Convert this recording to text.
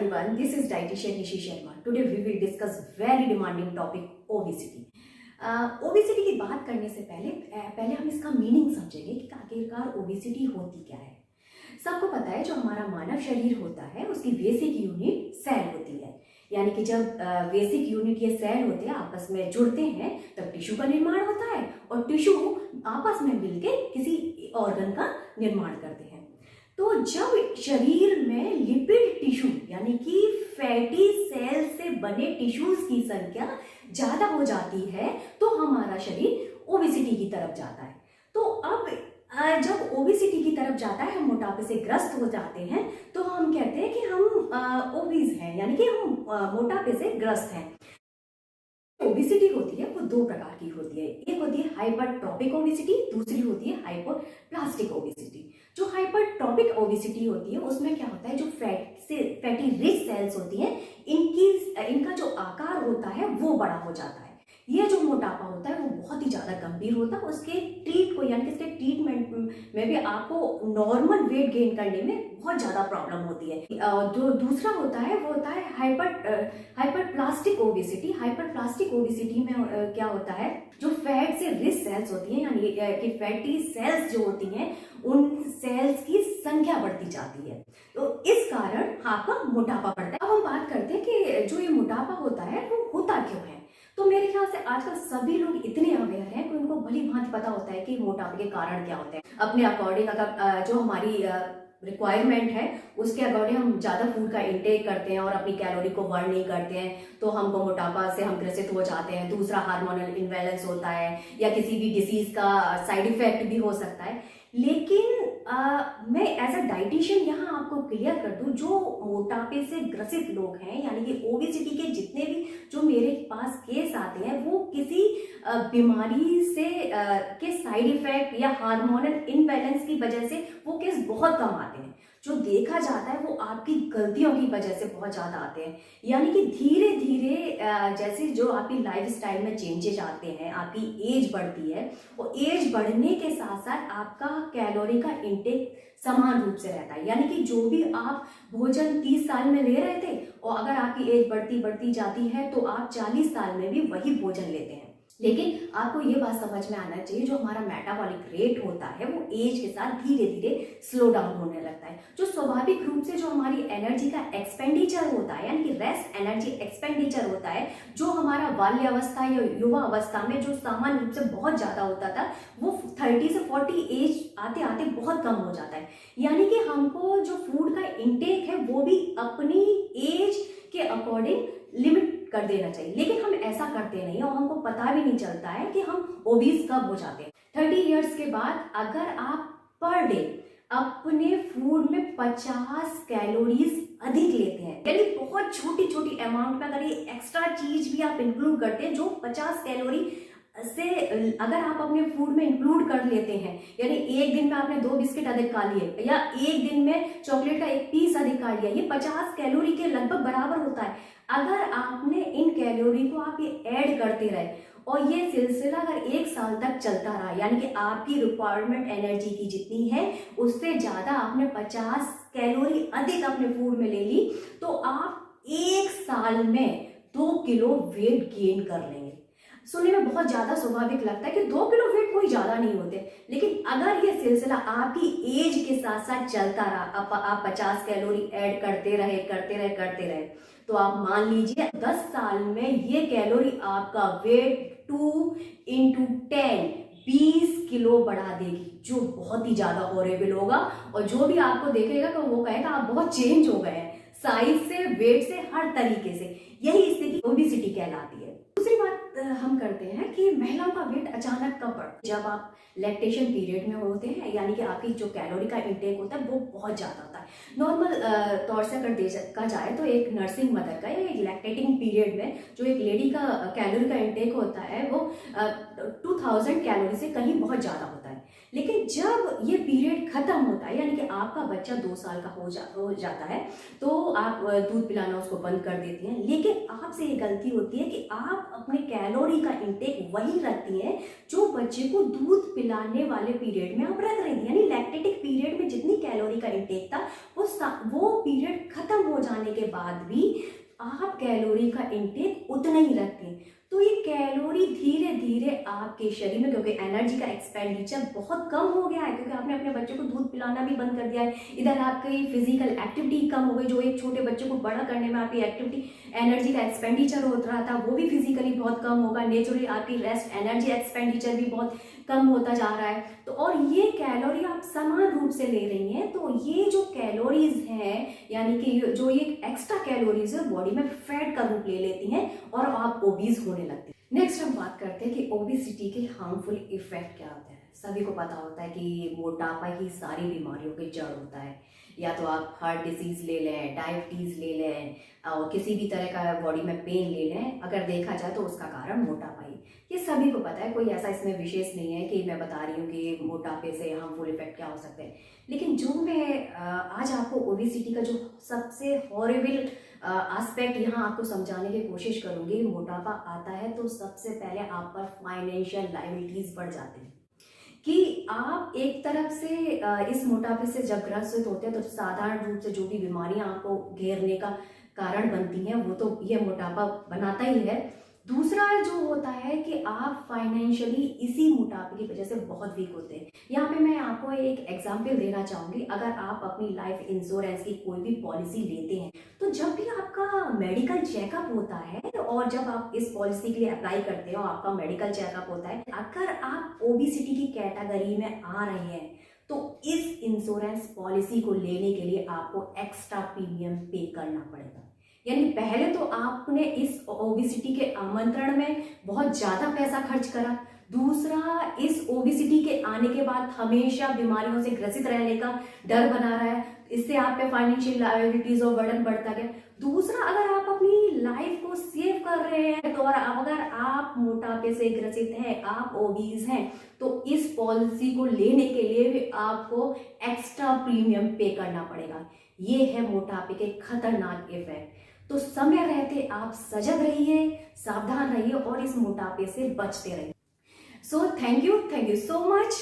everyone, this is dietitian Nishi Sharma. Today we will discuss very demanding topic obesity. Obesity की बात करने से पहले हम इसका मीनिंग समझेंगे कि आखिरकार ओबिसिटी होती क्या है। सबको पता है जो हमारा मानव शरीर होता है उसकी बेसिक यूनिट सेल होती है, यानी कि जब बेसिक यूनिट ये सेल होते हैं आपस में जुड़ते हैं तब टिश्यू का निर्माण होता है और टिश्यू आपस में मिलके किसी ऑर्गन का निर्माण करते हैं। तो जब शरीर में लिपिड टिश्यू यानी कि फैटी सेल से बने टिश्यूज की संख्या ज्यादा हो जाती है तो हमारा शरीर ओबेसिटी की तरफ जाता है। तो अब जब ओबेसिटी की तरफ जाता है, हम मोटापे से ग्रस्त हो जाते हैं, तो हम कहते हैं कि हम ओबीज हैं, यानी कि हम मोटापे से ग्रस्त हैं। ओबेसिटी होती है वो दो प्रकार की होती है, एक होती है हाइपरट्रॉपिक ओबेसिटी, दूसरी होती है हाइपोप्लास्टिक ओबेसिटी। जो हाइपरट्रॉपिक ओबेसिटी होती है उसमें क्या होता है, जो फैटी रिच सेल्स होती हैं इनका जो आकार होता है वो बड़ा हो जाता है। ये जो मोटापा होता है वो बहुत ही ज्यादा गंभीर होता है। उसके यानी कि इसके ट्रीटमेंट में भी आपको नॉर्मल वेट गेन करने में बहुत ज्यादा प्रॉब्लम होती है। जो दूसरा होता है वो होता है हाइपरप्लास्टिक ओबेसिटी। हाइपरप्लास्टिक ओबेसिटी में क्या होता है, जो फैट से रिच सेल्स होती हैं यानी कि फैटी सेल्स जो होती हैं उन सेल्स की संख्या बढ़ती जाती है, तो इस कारण आपका मोटापा बढ़ता है। अब हम बात करते हैं कि जो ये मोटापा होता है वो होता क्यों है। तो मेरे ख्याल से आजकल सभी लोग इतने अवेयर हैं कि उनको भली भांति पता होता है कि मोटापे के कारण क्या होते हैं। अपने अकॉर्डिंग अगर जो हमारी रिक्वायरमेंट है उसके अकॉर्डिंग हम ज़्यादा फूड का इंटेक करते हैं और अपनी कैलोरी को बर्न नहीं करते हैं तो हमको मोटापा से हम ग्रसित हो जाते हैं। दूसरा हार्मोनल इम्बैलेंस होता है या किसी भी डिसीज का साइड इफेक्ट भी हो सकता है। लेकिन मैं एज अ डाइटिशियन यहाँ आपको क्लियर कर दूं, जो मोटापे से ग्रसित लोग हैं यानी कि ओबेसिटी के जितने भी जो मेरे पास केस आते हैं वो किसी बीमारी से के साइड इफेक्ट या हार्मोनल इनबैलेंस की वजह से वो केस बहुत कम आते हैं। जो देखा जाता है वो आपकी गलतियों की वजह से बहुत ज़्यादा आते हैं। यानी कि धीरे धीरे जैसे जो आपकी लाइफ स्टाइल में चेंजेस आते हैं, आपकी एज बढ़ती है और एज बढ़ने के साथ साथ आपका कैलोरी का इंटेक समान रूप से रहता है। यानी कि जो भी आप भोजन 30 साल में ले रहे थे और अगर आपकी एज बढ़ती जाती है तो आप 40 साल में भी वही भोजन लेते हैं। लेकिन आपको ये बात समझ में आना चाहिए, जो हमारा मेटाबॉलिक रेट होता है वो एज के साथ धीरे धीरे स्लो डाउन होने लगता है। जो स्वाभाविक रूप से जो हमारी एनर्जी का एक्सपेंडिचर होता है यानी कि रेस्ट एनर्जी एक्सपेंडिचर होता है, जो हमारा बाल्य अवस्था या युवा अवस्था में जो सामान्य रूप से बहुत ज्यादा होता था वो 30 से 40 एज आते आते बहुत कम हो जाता है। यानी कि हमको जो फूड का इंटेक है वो भी अपनी एज के अकॉर्डिंग लिमिट कर देना चाहिए, लेकिन हम ऐसा करते नहीं और हमको पता भी नहीं चलता है कि हम ओबीस कब हो जाते हैं। 30 इयर्स के बाद अगर आप पर डे अपने फूड में 50 कैलोरीज अधिक लेते हैं, यानी बहुत छोटी छोटी अमाउंट में अगर ये एक्स्ट्रा चीज भी आप इंक्लूड करते हैं, जो 50 कैलोरी से अगर आप अपने फूड में इंक्लूड कर लेते हैं, यानी एक दिन में आपने 2 बिस्किट अधिक खा लिए या एक दिन में चॉकलेट का 1 पीस अधिक खा लिया, ये 50 कैलोरी के लगभग बराबर होता है। अगर आपने इन कैलोरी को आप ये ऐड करते रहे और ये सिलसिला अगर 1 साल तक चलता रहा, यानी कि आपकी रिक्वायरमेंट एनर्जी की जितनी है उससे ज्यादा आपने 50 कैलोरी अधिक अपने फूड में ले ली, तो आप 1 साल में 2 किलो वेट गेन कर लेंगे। सुनने में बहुत ज्यादा स्वाभाविक लगता है कि 2 किलो वेट कोई ज्यादा नहीं होते, लेकिन अगर ये सिलसिला आपकी एज के साथ साथ चलता रहा, आप 50 कैलोरी ऐड करते रहे तो आप मान लीजिए 10 साल में ये कैलोरी आपका वेट 2 into 10 20 किलो बढ़ा देगी, जो बहुत ही ज्यादा हॉरेबल होगा। और जो भी आपको देखेगा तो वो कहेगा आप बहुत चेंज हो गए हैं, साइज से, वेट से, हर तरीके से। यही स्थिति ओबेसिटी कहलाती है। दूसरी बात हम करते हैं कि महिलाओं का वेट अचानक कब बढ़ता है, जब आप लैक्टेशन पीरियड में होते हैं, यानी कि आपकी जो कैलोरी का इंटेक होता है वो बहुत ज्यादा होता है। नॉर्मल तौर से अगर देखा जाए तो एक नर्सिंग मदर का या एक लैक्टेटिंग पीरियड में जो एक लेडी का कैलोरी का इंटेक होता है वो 2000 कैलोरी से कहीं बहुत ज्यादा होता है। है। लेकिन जब ये पीरियड खत्म होता है, यानी कि आपका बच्चा 2 साल का हो जाता है, तो आप दूध पिलाना उसको बंद कर देती हैं। लेकिन आपसे ये गलती होती है कि आप अपने कैलोरी का इंटेक वही रखती हैं जो बच्चे को दूध पिलाने वाले पीरियड में आप रख रही थी। यानी लैक्टेटिक पीरियड में जितनी कैलोरी का इंटेक था वो पीरियड खत्म हो जाने के बाद भी आप कैलोरी का इंटेक उतना ही रखते हैं। तो ये कैलोरी धीरे धीरे आपके शरीर में, क्योंकि एनर्जी का एक्सपेंडिचर बहुत कम हो गया है, क्योंकि आपने अपने बच्चे को दूध पिलाना भी बंद कर दिया है, इधर आपकी फिजिकल एक्टिविटी कम हो गई, जो एक छोटे बच्चे को बड़ा करने में आपकी एक्टिविटी एनर्जी का एक्सपेंडिचर होता रहा था वो भी फिजिकली बहुत कम होगा, नेचुरली आपकी रेस्ट एनर्जी एक्सपेंडिचर भी बहुत कम होता जा रहा है। तो और ये कैलोरी आप समान रूप से ले रही हैं, तो ये जो कैलोरीज हैं, यानी कि जो ये एक्स्ट्रा कैलोरीज है बॉडी में फैट का रूप ले लेती हैं और आप ओबीज होने लगते हैं। नेक्स्ट हम बात करते हैं कि ओबेसिटी के हार्मफुल इफेक्ट क्या होते हैं। सभी को पता होता है कि मोटापा ही सारी बीमारियों की जड़ होता है। या तो आप हार्ट डिजीज ले लें, डायबिटीज ले लें, और किसी भी तरह का बॉडी में पेन ले लें, अगर देखा जाए तो उसका कारण मोटापा ही। ये सभी को पता है, कोई ऐसा इसमें विशेष नहीं है कि मैं बता रही हूँ कि मोटापे से हार्मफुल इफेक्ट क्या हो सकते हैं। लेकिन जो मैं आज आपको ओबेसिटी का जो सबसे हॉरिबल एस्पेक्ट यहाँ आपको समझाने की कोशिश करूंगी, मोटापा आता है तो सबसे पहले आप पर फाइनेंशियल लायबिलिटीज बढ़ जाती हैं। कि आप एक तरफ से इस मोटापे से जब ग्रसित होते हैं तो साधारण रूप से जो भी बीमारियां आपको घेरने का कारण बनती हैं वो तो ये मोटापा बनाता ही है। दूसरा जो होता है कि आप फाइनेंशियली इसी मोटापे की वजह से बहुत वीक होते हैं। यहाँ पे मैं आपको एक एग्जांपल देना चाहूंगी। अगर आप अपनी लाइफ इंश्योरेंस की कोई भी पॉलिसी लेते हैं तो जब भी आपका मेडिकल चेकअप होता है और जब आप इस पॉलिसी के लिए अप्लाई करते हो, आपका मेडिकल चेकअप होता है, अगर आप ओबेसिटी की कैटेगरी में आ रहे हैं तो इस इंश्योरेंस पॉलिसी को लेने के लिए आपको एक्स्ट्रा प्रीमियम पे करना पड़ेगा। यानी पहले तो आपने इस ओबेसिटी के आमंत्रण में बहुत ज्यादा पैसा खर्च करा, दूसरा इस ओबेसिटी के आने के बाद हमेशा बीमारियों से ग्रसित रहने का डर बना रहा है, इससे आप पे फाइनेंशियल लायबिलिटीज और बर्डन बढ़ता गया। दूसरा, अगर आप अपनी लाइफ को सेव कर रहे हैं तो, और अगर आप मोटापे से ग्रसित हैं, आप ओबीज हैं, तो इस पॉलिसी को लेने के लिए भी आपको एक्स्ट्रा प्रीमियम पे करना पड़ेगा। ये है मोटापे के खतरनाक इफेक्ट। तो समय रहते आप सजग रहिए, सावधान रहिए और इस मोटापे से बचते रहिए। So thank you so much.